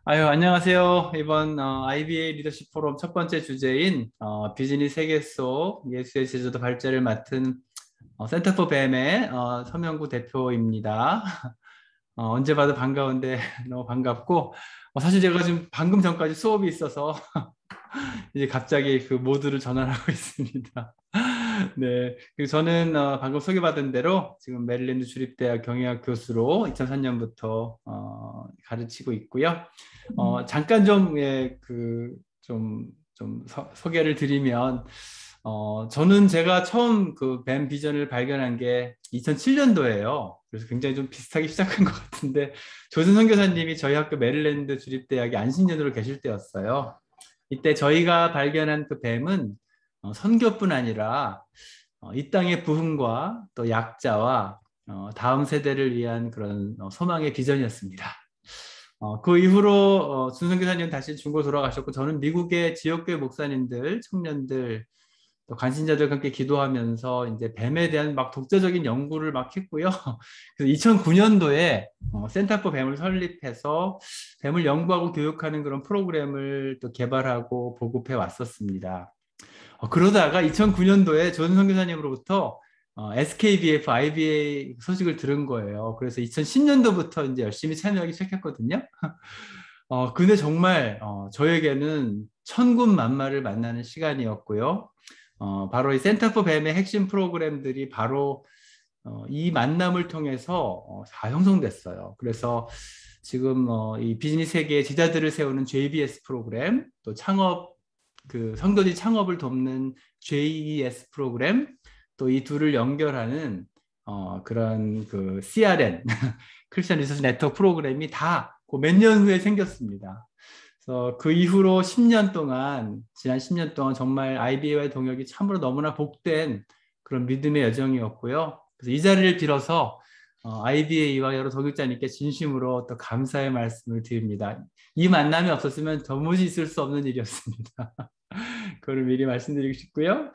안녕하세요. 이번 IBA 리더십 포럼 첫 번째 주제인 비즈니스 세계 속 예술의 제조도 발제를 맡은 센터 포 뱀의 서명구 대표입니다. 언제 봐도 반가운데 너무 반갑고 사실 제가 지금 방금 전까지 수업이 있어서 이제 갑자기 그 모드를 전환하고 있습니다. 네, 그리고 저는 방금 소개받은 대로 지금 메릴랜드 주립대학 경영학 교수로 2003년부터 가르치고 있고요. 잠깐 좀, 예, 좀 소개를 드리면, 저는 제가 처음 그 뱀 비전을 발견한 게 2007년도예요. 그래서 굉장히 좀 비슷하게 시작한 것 같은데, 조준 선교사님이 저희 학교 메릴랜드 주립대학에 안신년으로 계실 때였어요. 이때 저희가 발견한 그 뱀은 선교뿐 아니라 이 땅의 부흥과 또 약자와 다음 세대를 위한 그런 소망의 비전이었습니다. 그 이후로 준성교사님 다시 중国돌아가셨고 저는 미국의 지역교회 목사님들, 청년들, 또 관심자들과 함께 기도하면서 이제 뱀에 대한 막 독자적인 연구를 막 했고요. 그래서 2009년도에 센터 포 뱀을 설립해서 뱀을 연구하고 교육하는 그런 프로그램을 또 개발하고 보급해 왔었습니다. 그러다가 2009년도에 조은성 교사님으로부터 SKBF, IBA 소식을 들은 거예요. 그래서 2010년도부터 이제 열심히 참여하기 시작했거든요. 근데 정말 저에게는 천군만마를 만나는 시간이었고요. 바로 이 센터 포 뱀의 핵심 프로그램들이 바로 이 만남을 통해서 다 형성됐어요. 그래서 지금 이 비즈니스 세계의 제자들을 세우는 JBS 프로그램, 또 창업 그 성도지 창업을 돕는 JES 프로그램, 또 이 둘을 연결하는 그런 그 CRN 크리스천 리서치 네트워크 프로그램이 다 그 몇 년 후에 생겼습니다. 그래서 그 이후로 10년 동안 지난 10년 동안 정말 IBA와의 동역이 참으로 너무나 복된 그런 믿음의 여정이었고요. 그래서 이 자리를 빌어서 IBA와 여러 동역자님께 진심으로 또 감사의 말씀을 드립니다. 이 만남이 없었으면 도무지 있을 수 없는 일이었습니다. 그걸 미리 말씀드리고 싶고요.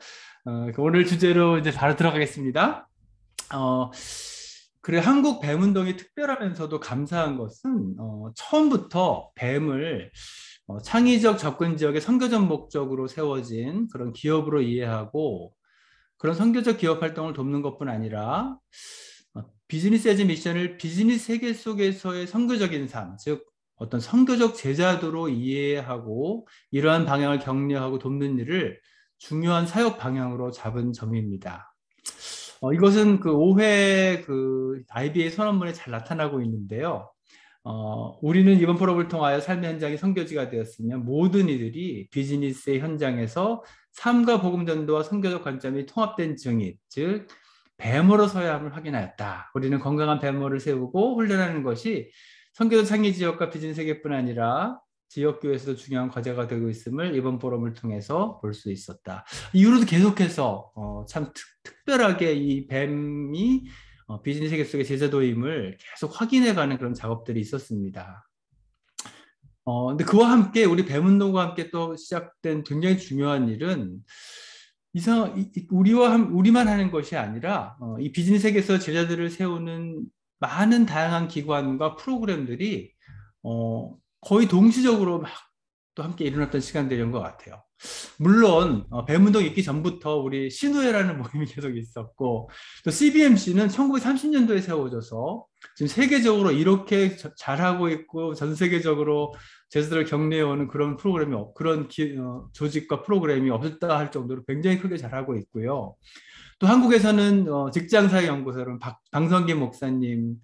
오늘 주제로 이제 바로 들어가겠습니다. 어, 그래 한국 뱀 운동이 특별하면서도 감사한 것은 처음부터 뱀을 창의적 접근 지역의 선교적 목적으로 세워진 그런 기업으로 이해하고 그런 선교적 기업 활동을 돕는 것뿐 아니라 비즈니스 에즈 미션을 비즈니스 세계 속에서의 선교적인 삶, 즉 어떤 선교적 제자도로 이해하고 이러한 방향을 격려하고 돕는 일을 중요한 사역 방향으로 잡은 점입니다. 이것은 그 5회 그 IBA 선언문에 잘 나타나고 있는데요. 우리는 이번 프로그램을 통하여 삶의 현장이 선교지가 되었으며 모든 이들이 비즈니스의 현장에서 삶과 복음 전도와 선교적 관점이 통합된 증인, 즉 뱀으로 서야 함을 확인하였다. 우리는 건강한 뱀어를 세우고 훈련하는 것이 선교적 창의 지역과 비즈니스 세계뿐 아니라 지역교회에서도 중요한 과제가 되고 있음을 이번 포럼을 통해서 볼 수 있었다. 이후로도 계속해서 참 특별하게 이 뱀이 비즈니스 세계 속의 제자도임을 계속 확인해가는 그런 작업들이 있었습니다. 근데 그와 함께 우리 뱀운동과 함께 또 시작된 굉장히 중요한 일은 우리만 하는 것이 아니라 이 비즈니스 세계에서 제자들을 세우는 많은 다양한 기관과 프로그램들이 거의 동시적으로 막 또 함께 일어났던 시간들인 것 같아요. 물론 뱀운동 있기 전부터 우리 신우회라는 모임이 계속 있었고 또 CBMC는 1930년도에 세워져서 지금 세계적으로 이렇게 잘하고 있고 전 세계적으로 제자들을 격려해오는 그런 프로그램이 그런 조직과 프로그램이 없었다 할 정도로 굉장히 크게 잘하고 있고요. 또 한국에서는 직장사회연구소는 방성김 목사님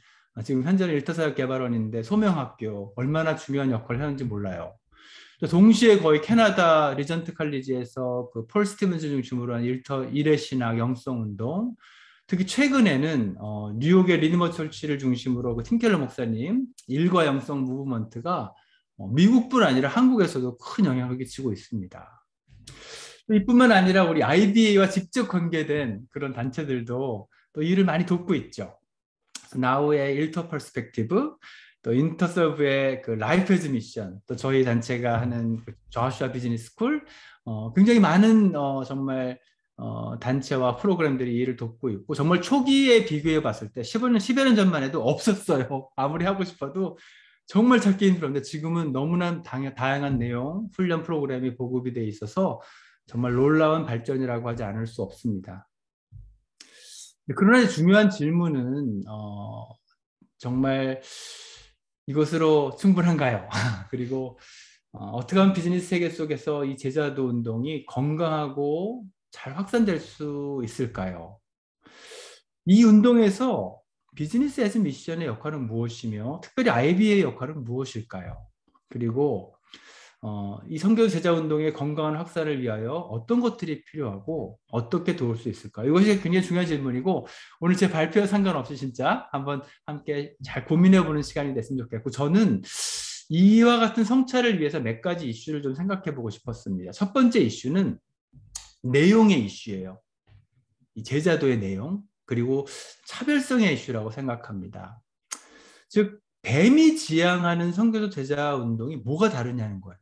지금 현재는 일터사역개발원인데 소명학교 얼마나 중요한 역할을 하는지 몰라요. 동시에 거의 캐나다 리전트 칼리지에서 그 폴 스티븐스 중심으로 한 일회 신학 영성 운동, 특히 최근에는 뉴욕의 리드머 철치를 중심으로 그 팀켈러 목사님 일과 영성 무브먼트가 미국뿐 아니라 한국에서도 큰 영향을 끼치고 있습니다. 이뿐만 아니라 우리 IBA와 직접 관계된 그런 단체들도 또 일을 많이 돕고 있죠. 나우의 일터 퍼스펙티브, 또 인터서브의 그 라이프 즈 미션, 또 저희 단체가 하는 그 조슈아 비즈니스 스쿨, 굉장히 많은 정말 단체와 프로그램들이 이를 돕고 있고 정말 초기에 비교해 봤을 때 15년, 10여 년 전만 해도 없었어요. 아무리 하고 싶어도 정말 찾기 힘들었는데 지금은 너무나 다양한 내용, 훈련 프로그램이 보급이 돼 있어서 정말 놀라운 발전이라고 하지 않을 수 없습니다. 그러나 중요한 질문은 정말 이것으로 충분한가요? 그리고 어떻게 하면 비즈니스 세계 속에서 이 제자도 운동이 건강하고 잘 확산될 수 있을까요? 이 운동에서 비즈니스 애즈 미션의 역할은 무엇이며 특별히 IB의 역할은 무엇일까요? 그리고 이 선교 제자 운동의 건강한 확산을 위하여 어떤 것들이 필요하고 어떻게 도울 수 있을까? 이것이 굉장히 중요한 질문이고 오늘 제 발표와 상관없이 진짜 한번 함께 잘 고민해보는 시간이 됐으면 좋겠고 저는 이와 같은 성찰을 위해서 몇 가지 이슈를 좀 생각해 보고 싶었습니다. 첫 번째 이슈는 내용의 이슈예요. 이 제자도의 내용 그리고 차별성의 이슈라고 생각합니다. 즉 뱀이 지향하는 선교도 제자 운동이 뭐가 다르냐는 거예요.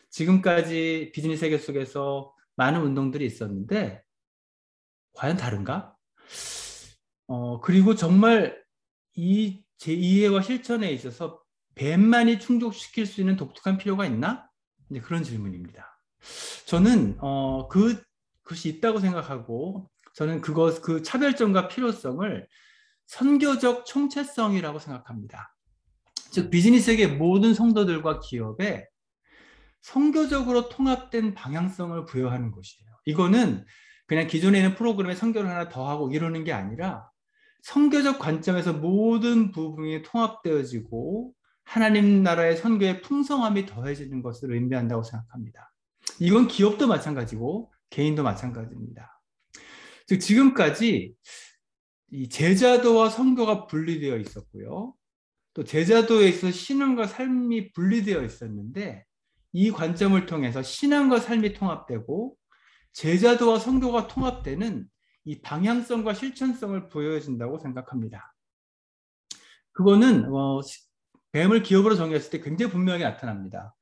지금까지 비즈니스 세계 속에서 많은 운동들이 있었는데 과연 다른가? 그리고 정말 이 제 이해와 실천에 있어서 뱀만이 충족시킬 수 있는 독특한 필요가 있나? 이제 그런 질문입니다. 저는 그것이 있다고 생각하고 저는 그 차별점과 필요성을 선교적 총체성이라고 생각합니다. 즉 비즈니스 세계 모든 성도들과 기업에 선교적으로 통합된 방향성을 부여하는 것이에요. 이거는 그냥 기존에 있는 프로그램에 선교를 하나 더 하고 이러는 게 아니라 선교적 관점에서 모든 부분이 통합되어지고 하나님 나라의 선교의 풍성함이 더해지는 것을 의미한다고 생각합니다. 이건 기업도 마찬가지고 개인도 마찬가지입니다. 즉 지금까지 이 제자도와 선교가 분리되어 있었고요. 또 제자도에 있어 신앙과 삶이 분리되어 있었는데 이 관점을 통해서 신앙과 삶이 통합되고 제자도와 선교가 통합되는 이 방향성과 실천성을 보여준다고 생각합니다. 그거는 뱀을 기업으로 정의했을 때 굉장히 분명히 나타납니다.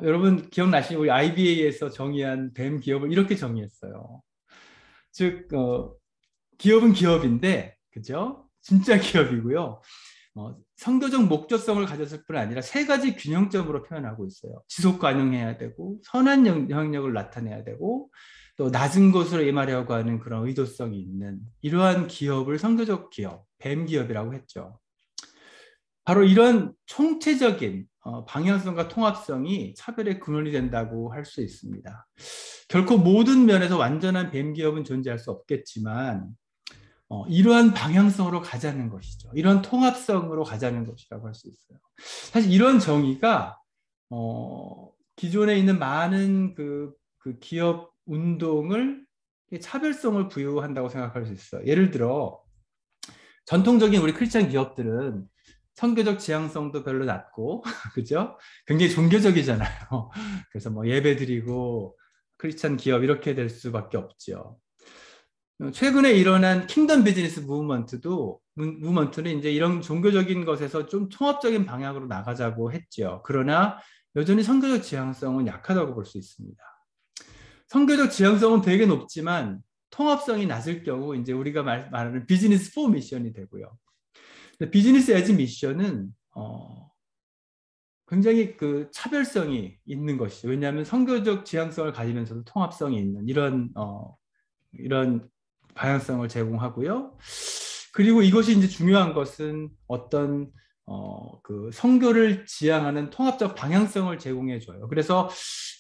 여러분 기억나시죠? 우리 IBA에서 정의한 뱀 기업을 이렇게 정의했어요. 즉 기업은 기업인데 그죠? 진짜 기업이고요. 선교적 목적성을 가졌을 뿐 아니라 세 가지 균형점으로 표현하고 있어요. 지속 가능해야 되고 선한 영향력을 나타내야 되고 또 낮은 것으로 임하려고 하는 그런 의도성이 있는 이러한 기업을 선교적 기업, 뱀 기업이라고 했죠. 바로 이런 총체적인 방향성과 통합성이 차별의 근원이 된다고 할 수 있습니다. 결코 모든 면에서 완전한 뱀 기업은 존재할 수 없겠지만 이러한 방향성으로 가자는 것이죠. 이런 통합성으로 가자는 것이라고 할 수 있어요. 사실 이런 정의가 기존에 있는 많은 그 기업 운동을 차별성을 부여한다고 생각할 수 있어요. 예를 들어 전통적인 우리 크리스찬 기업들은 선교적 지향성도 별로 낮고 그죠? 굉장히 종교적이잖아요. 그래서 뭐 예배드리고 크리스찬 기업 이렇게 될 수밖에 없죠. 최근에 일어난 킹덤 비즈니스 무브먼트는 이제 이런 종교적인 것에서 좀 통합적인 방향으로 나가자고 했죠. 그러나 여전히 선교적 지향성은 약하다고 볼 수 있습니다. 선교적 지향성은 되게 높지만 통합성이 낮을 경우 이제 우리가 말하는 비즈니스 포 미션이 되고요. 비즈니스 에즈 미션은 굉장히 그 차별성이 있는 것이죠. 왜냐하면 선교적 지향성을 가지면서도 통합성이 있는 이런 방향성을 제공하고요. 그리고 이것이 이제 중요한 것은 어떤 그 선교를 지향하는 통합적 방향성을 제공해 줘요. 그래서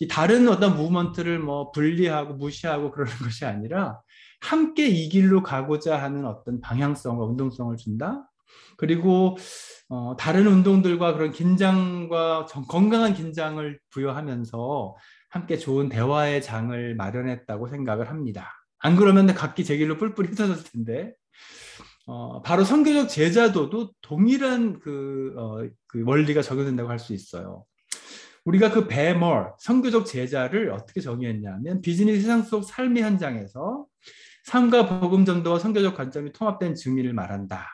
이 다른 어떤 무브먼트를 뭐 분리하고 무시하고 그러는 것이 아니라 함께 이 길로 가고자 하는 어떤 방향성과 운동성을 준다. 그리고 다른 운동들과 그런 긴장과 건강한 긴장을 부여하면서 함께 좋은 대화의 장을 마련했다고 생각을 합니다. 안 그러면 각기 제 길로 뿔뿔이 흩어졌을 텐데 바로 선교적 제자도도 동일한 그 원리가 적용된다고 할 수 있어요. 우리가 그 베멀 선교적 제자를 어떻게 정의했냐면 비즈니스 세상 속 삶의 현장에서 삶과 복음 전도와 선교적 관점이 통합된 증리를 말한다.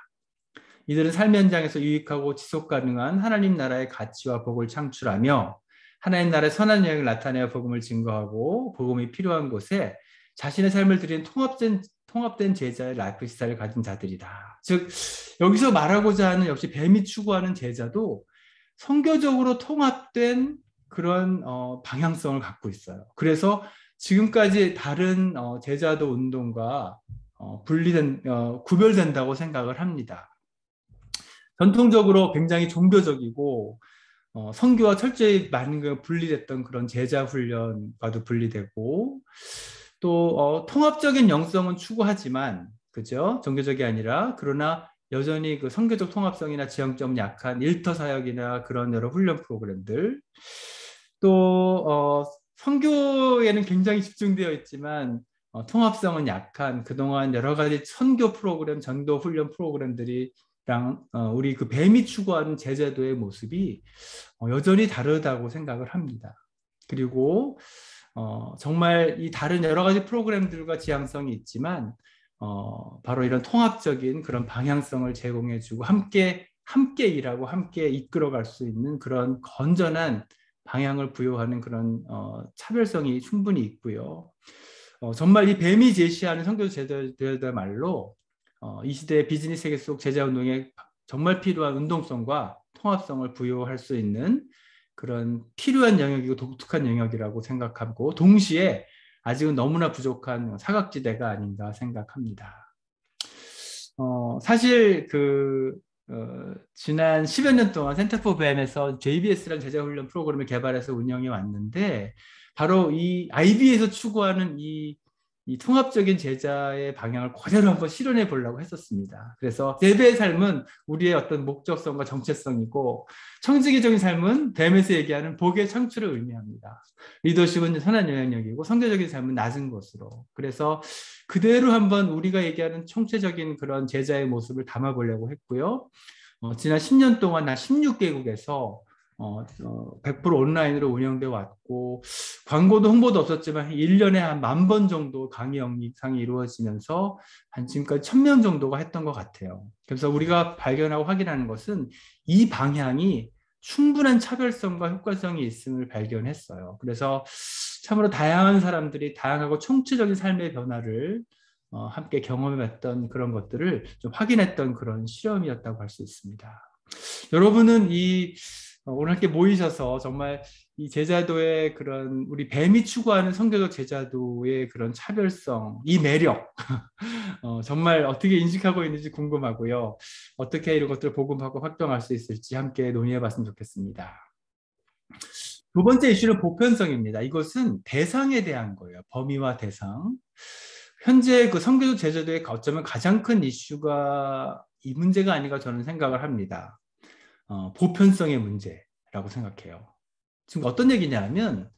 이들은 삶 현장에서 유익하고 지속 가능한 하나님 나라의 가치와 복을 창출하며 하나님 나라의 선한 영향을 나타내어 복음을 증거하고 복음이 필요한 곳에 자신의 삶을 드리는 통합된 제자의 라이프 스타일을 가진 자들이다. 즉 여기서 말하고자 하는 역시 뱀이 추구하는 제자도 선교적으로 통합된 그런 방향성을 갖고 있어요. 그래서 지금까지 다른 제자도 운동과 구별된다고 생각을 합니다. 전통적으로 굉장히 종교적이고 선교와 철저히 많은 걸 분리됐던 그런 제자 훈련과도 분리되고 또 통합적인 영성은 추구하지만 그죠? 종교적이 아니라 그러나 여전히 그 선교적 통합성이나 지향점 약한 일터 사역이나 그런 여러 훈련 프로그램들 또 선교에는 굉장히 집중되어 있지만 통합성은 약한 그동안 여러 가지 선교 프로그램, 전도 훈련 프로그램들이 우리 그 뱀이 추구하는 제자도의 모습이 여전히 다르다고 생각을 합니다. 그리고 정말 이 다른 여러 가지 프로그램들과 지향성이 있지만 바로 이런 통합적인 그런 방향성을 제공해주고 함께 일하고 함께 이끌어갈 수 있는 그런 건전한 방향을 부여하는 그런 차별성이 충분히 있고요. 정말 이 뱀이 제시하는 선교 제자들야말로 이 시대의 비즈니스 세계 속 제자 운동에 정말 필요한 운동성과 통합성을 부여할 수 있는 그런 필요한 영역이고 독특한 영역이라고 생각하고 동시에 아직은 너무나 부족한 사각지대가 아닌가 생각합니다. 사실 지난 10여 년 동안 센터 포 뱀에서 JBS라는 제자훈련 프로그램을 개발해서 운영해 왔는데 바로 이 IB에서 추구하는 이 통합적인 제자의 방향을 그대로 한번 실현해 보려고 했었습니다. 그래서 예배의 삶은 우리의 어떤 목적성과 정체성이고 청지기적인 삶은 뱀에서 얘기하는 복의 창출을 의미합니다. 리더십은 선한 영향력이고 선교적인 삶은 낮은 것으로. 그래서 그대로 한번 우리가 얘기하는 총체적인 그런 제자의 모습을 담아보려고 했고요. 지난 10년 동안 한 16개국에서 100% 온라인으로 운영돼 왔고 광고도 홍보도 없었지만 1년에 한 10,000번 정도 강의 영상이 이루어지면서 한 지금까지 1,000명 정도가 했던 것 같아요. 그래서 우리가 발견하고 확인하는 것은 이 방향이 충분한 차별성과 효과성이 있음을 발견했어요. 그래서 참으로 다양한 사람들이 다양하고 총체적인 삶의 변화를 함께 경험해봤던 그런 것들을 좀 확인했던 그런 실험이었다고 할 수 있습니다. 여러분은 오늘 이렇게 모이셔서 정말 이 제자도의 그런 우리 뱀이 추구하는 선교적 제자도의 그런 차별성, 이 매력 정말 어떻게 인식하고 있는지 궁금하고요. 어떻게 이런 것들을 복음하고 확정할 수 있을지 함께 논의해봤으면 좋겠습니다. 두 번째 이슈는 보편성입니다. 이것은 대상에 대한 거예요. 범위와 대상. 현재 그 선교적 제자도의 어쩌면 가장 큰 이슈가 이 문제가 아닌가 저는 생각을 합니다. 보편성의 문제라고 생각해요. 지금 어떤 얘기냐면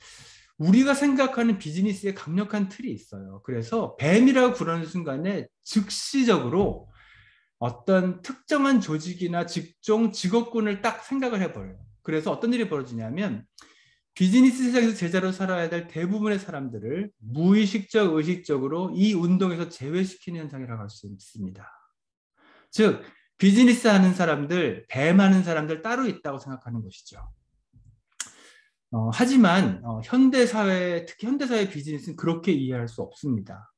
우리가 생각하는 비즈니스에 강력한 틀이 있어요. 그래서 뱀이라고 부르는 순간에 즉시적으로 어떤 특정한 조직이나 직종, 직업군을 딱 생각을 해버려요. 그래서 어떤 일이 벌어지냐면 비즈니스 세상에서 제자로 살아야 될 대부분의 사람들을 무의식적, 의식적으로 이 운동에서 제외시키는 현상이라고 할 수 있습니다. 즉, 비즈니스 하는 사람들, 뱀하는 사람들 따로 있다고 생각하는 것이죠. 하지만 현대사회, 특히 현대사회 비즈니스는 그렇게 이해할 수 없습니다.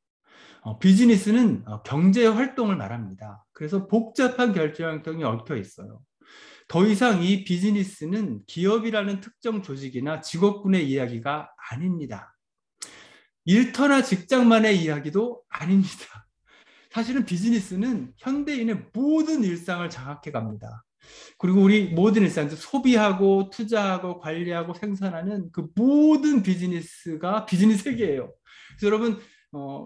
비즈니스는 경제 활동을 말합니다. 그래서 복잡한 결제 활동이 얽혀 있어요. 더 이상 이 비즈니스는 기업이라는 특정 조직이나 직업군의 이야기가 아닙니다. 일터나 직장만의 이야기도 아닙니다. 사실은 비즈니스는 현대인의 모든 일상을 장악해 갑니다. 그리고 우리 모든 일상, 소비하고 투자하고 관리하고 생산하는 그 모든 비즈니스가 비즈니스 세계예요. 그래서 여러분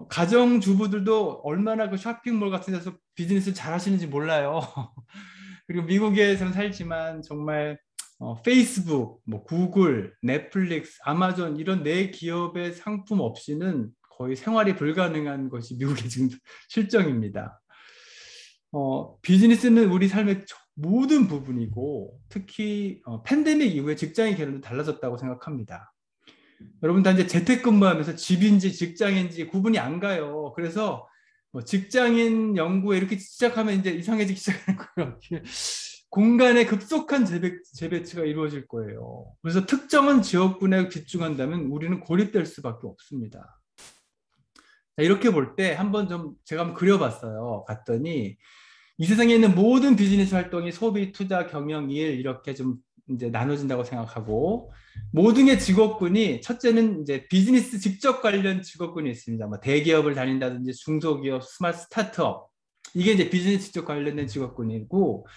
가정주부들도 얼마나 그 쇼핑몰 같은 데서 비즈니스 잘 하시는지 몰라요. 그리고 미국에서는 살지만 정말 페이스북, 뭐 구글, 넷플릭스, 아마존 이런 네 기업의 상품 없이는 거의 생활이 불가능한 것이 미국의 지금 실정입니다. 비즈니스는 우리 삶의 모든 부분이고 특히 팬데믹 이후에 직장인 개념도 달라졌다고 생각합니다. 여러분 다 이제 재택근무하면서 집인지 직장인지 구분이 안 가요. 그래서 직장인 연구에 이렇게 시작하면 이제 이상해지기 시작하는 거예요. 공간의 급속한 재배치가 이루어질 거예요. 그래서 특정한 지역군에 집중한다면 우리는 고립될 수밖에 없습니다. 자, 이렇게 볼 때 한번 좀 제가 한번 그려봤어요. 봤더니 이 세상에 있는 모든 비즈니스 활동이 소비, 투자, 경영, 일 이렇게 좀 이제 나눠진다고 생각하고, 모든의 직업군이 첫째는 이제 비즈니스 직접 관련 직업군이 있습니다. 뭐 대기업을 다닌다든지 중소기업, 스타트업, 이게 이제 비즈니스 직접 관련된 직업군이고,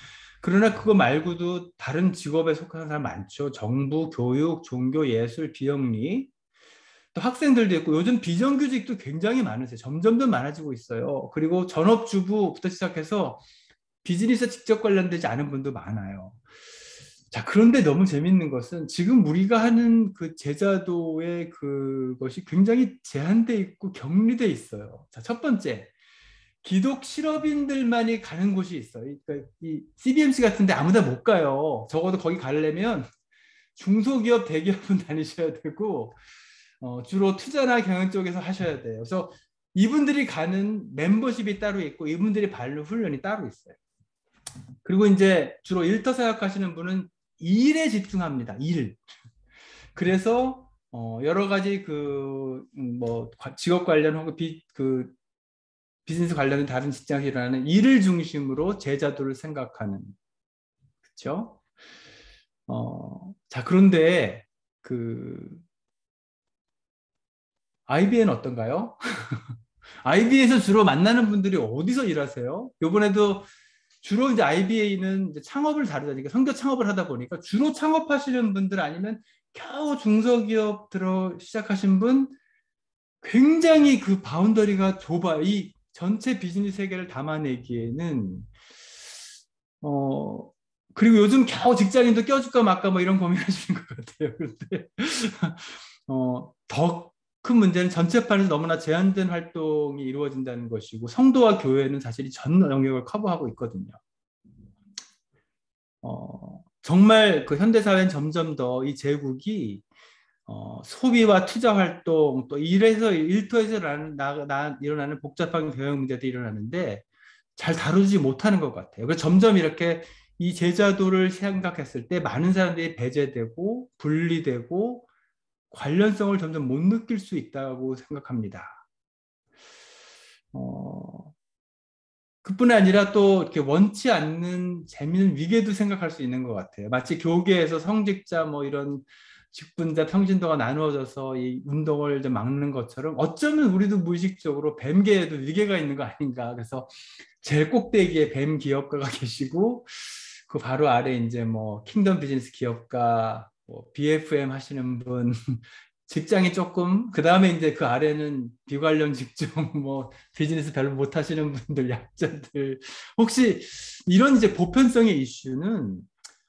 그러나 그거 말고도 다른 직업에 속하는 사람 많죠. 정부, 교육, 종교, 예술, 비영리, 또 학생들도 있고, 요즘 비정규직도 굉장히 많으세요. 점점 더 많아지고 있어요. 그리고 전업주부부터 시작해서 비즈니스 직접 관련되지 않은 분도 많아요. 자, 그런데 너무 재밌는 것은 지금 우리가 하는 그 제자도의 그것이 굉장히 제한돼 있고 격리돼 있어요. 자, 첫 번째, 기독 실업인들만이 가는 곳이 있어요. 그러니까 이 CBMC 같은데 아무나 못 가요. 적어도 거기 가려면 중소기업, 대기업은 다니셔야 되고, 주로 투자나 경영 쪽에서 하셔야 돼요. 그래서 이분들이 가는 멤버십이 따로 있고, 이분들이 받는 훈련이 따로 있어요. 그리고 이제 주로 일터 사역하시는 분은 일에 집중합니다. 일. 그래서 여러 가지 뭐 직업 관련 혹은 비즈니스 관련된 다른 직장에서 일어나는 일을 중심으로 제자도를 생각하는, 그렇죠? 자, 그런데 IB는 어떤가요? IB에서 주로 만나는 분들이 어디서 일하세요? 요번에도 주로 이제 IBA는 이제 창업을 다루다니까 선교 창업을 하다 보니까 주로 창업하시는 분들 아니면 겨우 중소기업 들어 시작하신 분, 굉장히 그 바운더리가 좁아요. 이 전체 비즈니스 세계를 담아내기에는 어 그리고 요즘 겨우 직장인도 껴줄까 말까 뭐 이런 고민하시는 것 같아요. 그런데 더 큰 문제는 전체판에서 너무나 제한된 활동이 이루어진다는 것이고, 성도와 교회는 사실 전 영역을 커버하고 있거든요. 정말 그 현대사회는 점점 더 이 제국이 소비와 투자 활동, 또 일터에서 일어나는 복잡한 경영 문제들이 일어나는데 잘 다루지 못하는 것 같아요. 그래서 점점 이렇게 이 제자도를 생각했을 때 많은 사람들이 배제되고 분리되고 관련성을 점점 못 느낄 수 있다고 생각합니다. 그뿐 아니라 또 이렇게 원치 않는 재미있는 위계도 생각할 수 있는 것 같아요. 마치 교계에서 성직자 뭐 이런 직분자 평신도가 나누어져서 이 운동을 좀 막는 것처럼 어쩌면 우리도 무의식적으로 뱀계에도 위계가 있는 거 아닌가. 그래서 제일 꼭대기에 뱀 기업가가 계시고 그 바로 아래 이제 뭐 킹덤 비즈니스 기업가, 뭐 BFM 하시는 분, 직장이 조금, 그 다음에 이제 그 아래는 비관련 직종, 뭐 비즈니스 별로 못 하시는 분들, 약자들. 혹시 이런 이제 보편성의 이슈는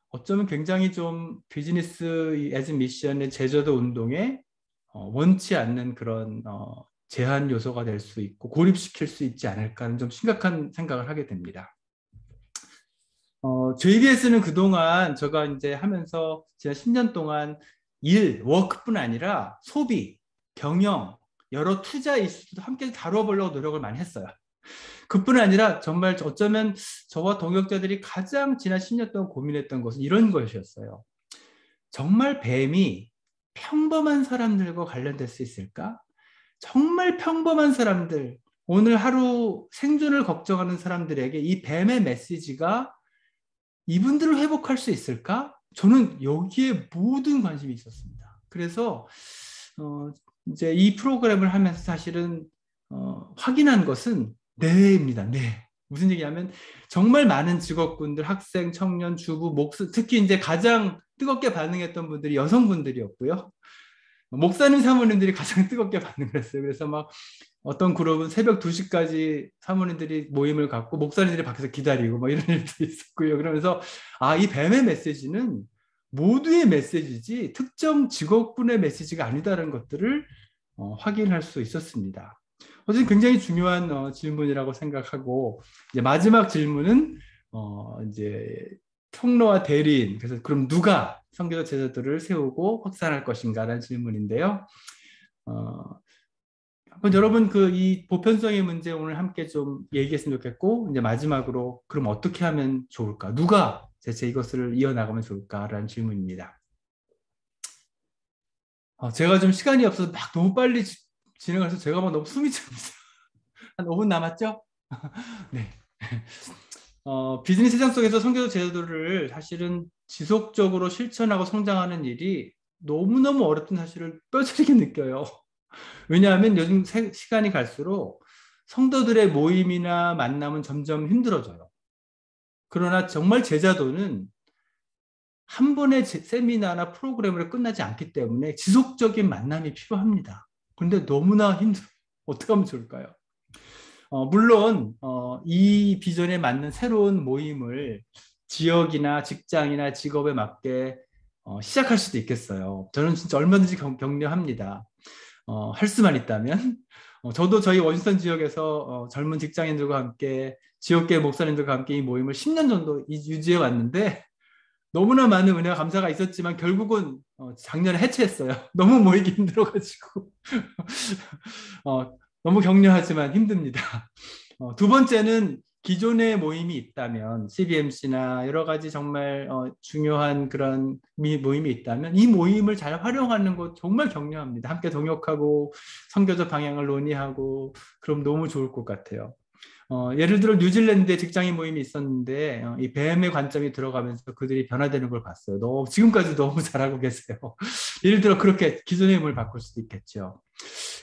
어쩌면 굉장히 좀 비즈니스 애즈 미션의 제저도 운동에 원치 않는 그런 제한 요소가 될 수 있고 고립시킬 수 있지 않을까 하는 좀 심각한 생각을 하게 됩니다. JBS는 그동안 제가 이제 하면서 지난 10년 동안 워크뿐 아니라 소비, 경영, 여러 투자 이슈도 함께 다뤄보려고 노력을 많이 했어요. 그뿐 아니라 정말 어쩌면 저와 동역자들이 가장 지난 10년 동안 고민했던 것은 이런 것이었어요. 정말 뱀이 평범한 사람들과 관련될 수 있을까? 정말 평범한 사람들, 오늘 하루 생존을 걱정하는 사람들에게 이 뱀의 메시지가 이분들을 회복할 수 있을까? 저는 여기에 모든 관심이 있었습니다. 그래서 이제 이 프로그램을 하면서 사실은 확인한 것은 네입니다. 네. 무슨 얘기냐면 정말 많은 직업군들, 학생, 청년, 주부, 특히 이제 가장 뜨겁게 반응했던 분들이 여성분들이었고요. 목사님 사모님들이 가장 뜨겁게 반응을 했어요. 그래서 막 어떤 그룹은 새벽 2시까지 사모님들이 모임을 갖고 목사님들이 밖에서 기다리고 뭐 이런 일도 있었고요. 그러면서 이 뱀의 메시지는 모두의 메시지지 특정 직업군의 메시지가 아니다라는 것들을 확인할 수 있었습니다. 어쨌든 굉장히 중요한 질문이라고 생각하고, 이제 마지막 질문은 이제 통로와 대리인, 그래서 그럼 누가 선교사 제자들을 세우고 확산할 것인가라는 질문인데요. 한번 여러분 이 보편성의 문제 오늘 함께 좀 얘기했으면 좋겠고, 이제 마지막으로 그럼 어떻게 하면 좋을까? 누가 대체 이것을 이어나가면 좋을까라는 질문입니다. 제가 좀 시간이 없어서 막 너무 빨리 진행해서 제가 막 너무 숨이 찹니다. 한 5분 남았죠? 네. 비즈니스 세상 속에서 선교적 제도를 사실은 지속적으로 실천하고 성장하는 일이 너무너무 어렵다는 사실을 뼈저리게 느껴요. 왜냐하면 요즘 시간이 갈수록 성도들의 모임이나 만남은 점점 힘들어져요. 그러나 정말 제자도는 한 번의 세미나나 프로그램으로 끝나지 않기 때문에 지속적인 만남이 필요합니다. 그런데 너무나 힘들어요. 어떻게 하면 좋을까요? 물론 이 비전에 맞는 새로운 모임을 지역이나 직장이나 직업에 맞게 시작할 수도 있겠어요. 저는 진짜 얼마든지 격려합니다. 할 수만 있다면. 저도 저희 워싱턴 지역에서 젊은 직장인들과 함께 지역계 목사님들과 함께 이 모임을 10년 정도 유지해 왔는데 너무나 많은 은혜와 감사가 있었지만 결국은 작년에 해체했어요. 너무 모이기 힘들어가지고 너무 격려하지만 힘듭니다. 두 번째는 기존의 모임이 있다면 CBMC나 여러 가지 정말 중요한 그런 모임이 있다면 이 모임을 잘 활용하는 것 정말 격려합니다. 함께 동역하고 선교적 방향을 논의하고 그럼 너무 좋을 것 같아요. 예를 들어 뉴질랜드에 직장인 모임이 있었는데 이 뱀의 관점이 들어가면서 그들이 변화되는 걸 봤어요. 지금까지 너무 잘하고 계세요. 예를 들어 그렇게 기존의 모임을 바꿀 수도 있겠죠.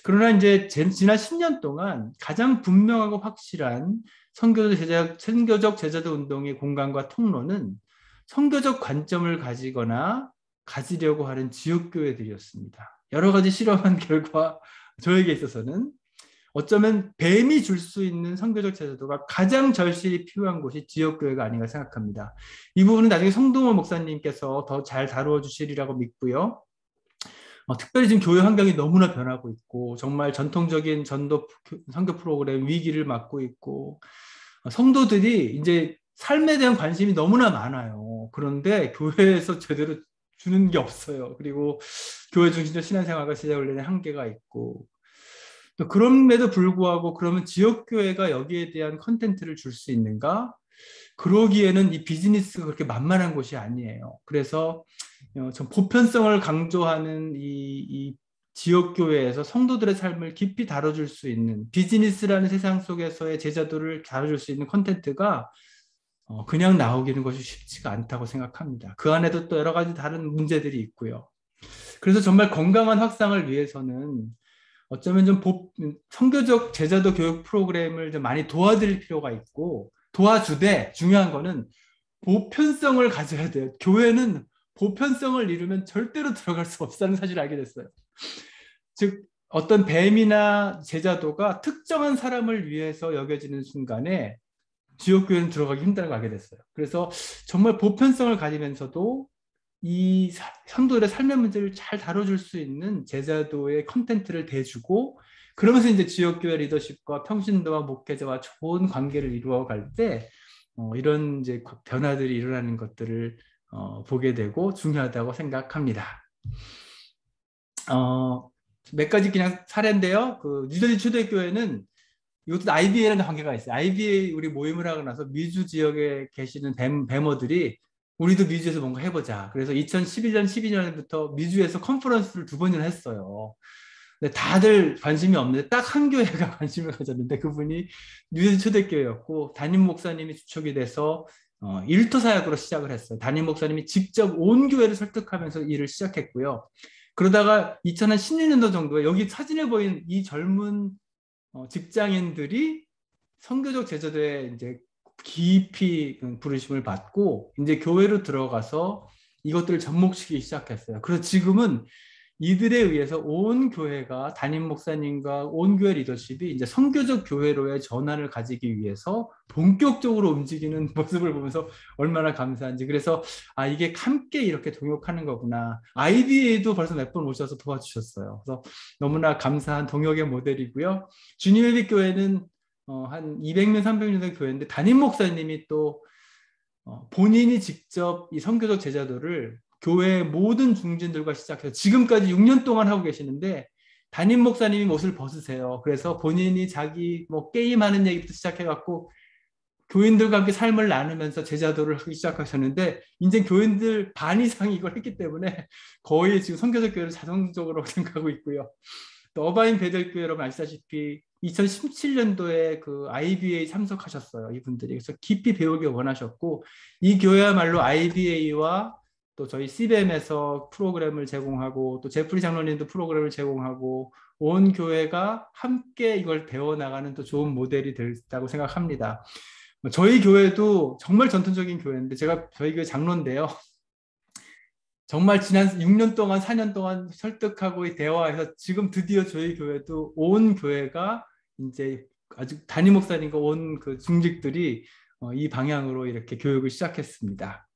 그러나 이제 지난 10년 동안 가장 분명하고 확실한 선교적 제자도 운동의 공간과 통로는 선교적 관점을 가지려고 하는 지역교회들이었습니다. 여러 가지 실험한 결과 저에게 있어서는 어쩌면 뱀이 줄 수 있는 선교적 제자도가 가장 절실히 필요한 곳이 지역교회가 아닌가 생각합니다. 이 부분은 나중에 성동호 목사님께서 더 잘 다루어 주시리라고 믿고요. 특별히 지금 교회 환경이 너무나 변하고 있고 정말 전통적인 전도 선교 프로그램 위기를 맞고 있고 성도들이 이제 삶에 대한 관심이 너무나 많아요. 그런데 교회에서 제대로 주는 게 없어요. 그리고 교회 중심적 신앙생활과 제자훈련의 한계가 있고 또 그럼에도 불구하고 그러면 지역교회가 여기에 대한 컨텐츠를 줄 수 있는가? 그러기에는 이 비즈니스가 그렇게 만만한 곳이 아니에요. 그래서 좀 보편성을 강조하는 이 지역교회에서 성도들의 삶을 깊이 다뤄줄 수 있는 비즈니스라는 세상 속에서의 제자도를 다뤄줄 수 있는 콘텐츠가 그냥 나오기는 것이 쉽지가 않다고 생각합니다. 그 안에도 또 여러 가지 다른 문제들이 있고요. 그래서 정말 건강한 확장을 위해서는 어쩌면 좀 선교적 제자도 교육 프로그램을 좀 많이 도와드릴 필요가 있고 도와주되 중요한 거는 보편성을 가져야 돼요. 교회는 보편성을 이루면 절대로 들어갈 수 없다는 사실을 알게 됐어요. 즉 어떤 뱀이나 제자도가 특정한 사람을 위해서 여겨지는 순간에 지역교회는 들어가기 힘들다고 알게 됐어요. 그래서 정말 보편성을 가지면서도 이 성도들의 삶의 문제를 잘 다뤄줄 수 있는 제자도의 컨텐츠를 대주고 그러면서 이제 지역교회 리더십과 평신도와 목회자와 좋은 관계를 이루어갈 때 이런 이제 변화들이 일어나는 것들을 보게 되고 중요하다고 생각합니다. 몇 가지 그냥 사례인데요. 그 뉴저지 초대교회는 이것도 IBA라는 관계가 있어요. IBA 우리 모임을 하고 나서 미주 지역에 계시는 뱀어들이 우리도 미주에서 뭔가 해보자. 그래서 2011년, 12년부터 미주에서 컨퍼런스를 2번이나 했어요. 근데 다들 관심이 없는데 딱 한 교회가 관심을 가졌는데 그분이 뉴저지 초대교회였고 담임 목사님이 주축이 돼서 일터 사역으로 시작을 했어요. 담임 목사님이 직접 온 교회를 설득하면서 일을 시작했고요. 그러다가 2016년도 정도에 여기 사진에 보이는 이 젊은 직장인들이 선교적 제자도에 이제 깊이 부르심을 받고 이제 교회로 들어가서 이것들을 접목시키기 시작했어요. 그래서 지금은 이들에 의해서 온 교회가 담임 목사님과 온 교회 리더십이 이제 선교적 교회로의 전환을 가지기 위해서 본격적으로 움직이는 모습을 보면서 얼마나 감사한지. 그래서 이게 함께 이렇게 동역하는 거구나. IBA도 벌써 몇 번 오셔서 도와주셨어요. 그래서 너무나 감사한 동역의 모델이고요. 주님의 빛 교회는 한 200명, 300명 정도 교회인데 담임 목사님이 또 본인이 직접 이 선교적 제자도를 교회의 모든 중진들과 시작해서 지금까지 6년 동안 하고 계시는데 담임 목사님이 옷을 벗으세요. 그래서 본인이 자기 뭐 게임하는 얘기부터 시작해갖고 교인들과 함께 삶을 나누면서 제자도를 하기 시작하셨는데 이제 교인들 반 이상이 이걸 했기 때문에 거의 지금 선교적 교회를 자동적으로 생각하고 있고요. 또 어바인 베델 교회 여러분 아시다시피 2017년도에 그 IBA 참석하셨어요. 이분들이. 그래서 깊이 배우길 원하셨고, 이 교회야말로 IBA와 또 저희 CBM에서 프로그램을 제공하고, 또 제프리 장로님도 프로그램을 제공하고, 온 교회가 함께 이걸 배워나가는 또 좋은 모델이 됐다고 생각합니다. 저희 교회도 정말 전통적인 교회인데, 제가 저희 교회 장로인데요. 정말 지난 6년 동안, 4년 동안 설득하고 대화해서 지금 드디어 저희 교회도 온 교회가 이제 아주 담임 목사님과 온 그 중직들이 이 방향으로 이렇게 교육을 시작했습니다.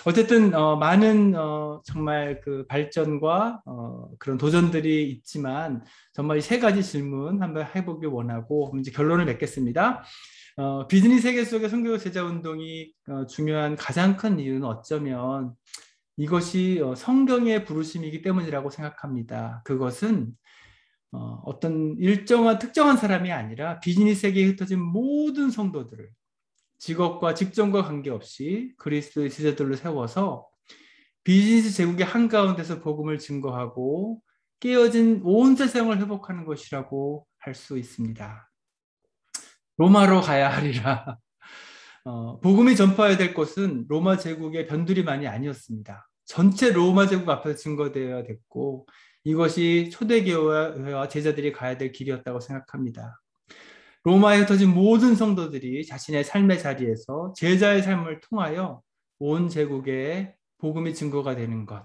어쨌든 많은 정말 그 발전과 그런 도전들이 있지만 정말 이 세 가지 질문 한번 해보길 원하고 이제 결론을 맺겠습니다. 비즈니스 세계 속의 선교 제자 운동이 중요한 가장 큰 이유는 어쩌면 이것이 성경의 부르심이기 때문이라고 생각합니다. 그것은 어떤 일정한 특정한 사람이 아니라 비즈니스 세계에 흩어진 모든 성도들을 직업과 직종과 관계없이 그리스도의 제자들로 세워서 비즈니스 제국의 한가운데서 복음을 증거하고 깨어진 온 세상을 회복하는 것이라고 할 수 있습니다. 로마로 가야 하리라. 복음이 전파해야 될 곳은 로마 제국의 변두리만이 아니었습니다. 전체 로마 제국 앞에서 증거되어야 됐고 이것이 초대교회와 제자들이 가야 될 길이었다고 생각합니다. 로마에 흩어진 모든 성도들이 자신의 삶의 자리에서 제자의 삶을 통하여 온 제국에 복음이 증거가 되는 것.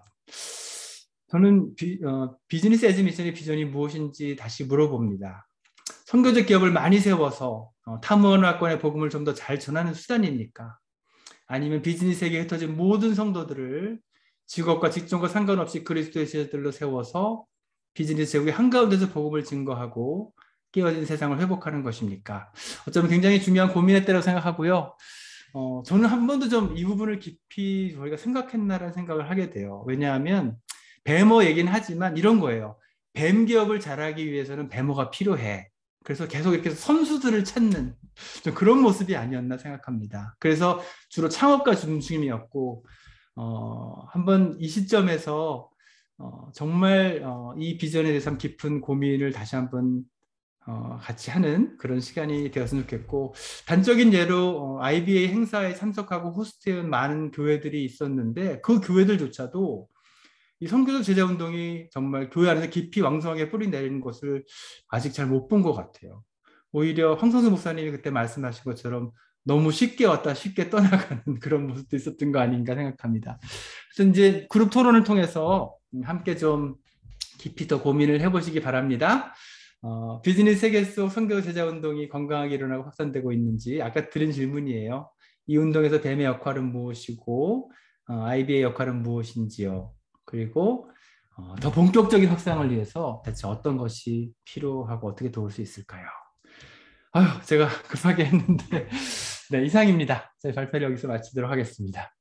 저는 비즈니스 에즈 미션의 비전이 무엇인지 다시 물어봅니다. 선교적 기업을 많이 세워서 타문화권의 복음을 좀 더 잘 전하는 수단입니까? 아니면 비즈니스에게 흩어진 모든 성도들을 직업과 직종과 상관없이 그리스도의 제자들로 세워서 비즈니스 제국의 한가운데서 복음을 증거하고 깨어진 세상을 회복하는 것입니까? 어쩌면 굉장히 중요한 고민의 때라고 생각하고요. 저는 한 번도 좀 이 부분을 깊이 저희가 생각했나라는 생각을 하게 돼요. 왜냐하면 배모 얘기는 하지만 이런 거예요. 뱀 기업을 잘하기 위해서는 배모가 필요해. 그래서 계속 이렇게 선수들을 찾는 좀 그런 모습이 아니었나 생각합니다. 그래서 주로 창업가 중심이었고 한번 이 시점에서 정말 이 비전에 대해서 깊은 고민을 다시 한번 같이 하는 그런 시간이 되었으면 좋겠고 단적인 예로 IBA 행사에 참석하고 호스트한 많은 교회들이 있었는데 그 교회들조차도 이 선교적 제자 운동이 정말 교회 안에서 깊이 왕성하게 뿌리 내리는 것을 아직 잘 못 본 것 같아요. 오히려 황성수 목사님이 그때 말씀하신 것처럼 너무 쉽게 왔다 쉽게 떠나가는 그런 모습도 있었던 거 아닌가 생각합니다. 그래서 이제 그룹 토론을 통해서 함께 좀 깊이 더 고민을 해보시기 바랍니다. 비즈니스 세계 속 선교 제자 운동이 건강하게 일어나고 확산되고 있는지 아까 드린 질문이에요. 이 운동에서 뱀의 역할은 무엇이고 IB의 역할은 무엇인지요. 그리고 더 본격적인 확장을 위해서 대체 어떤 것이 필요하고 어떻게 도울 수 있을까요? 아유, 제가 급하게 했는데 네, 이상입니다. 저희 발표를 여기서 마치도록 하겠습니다.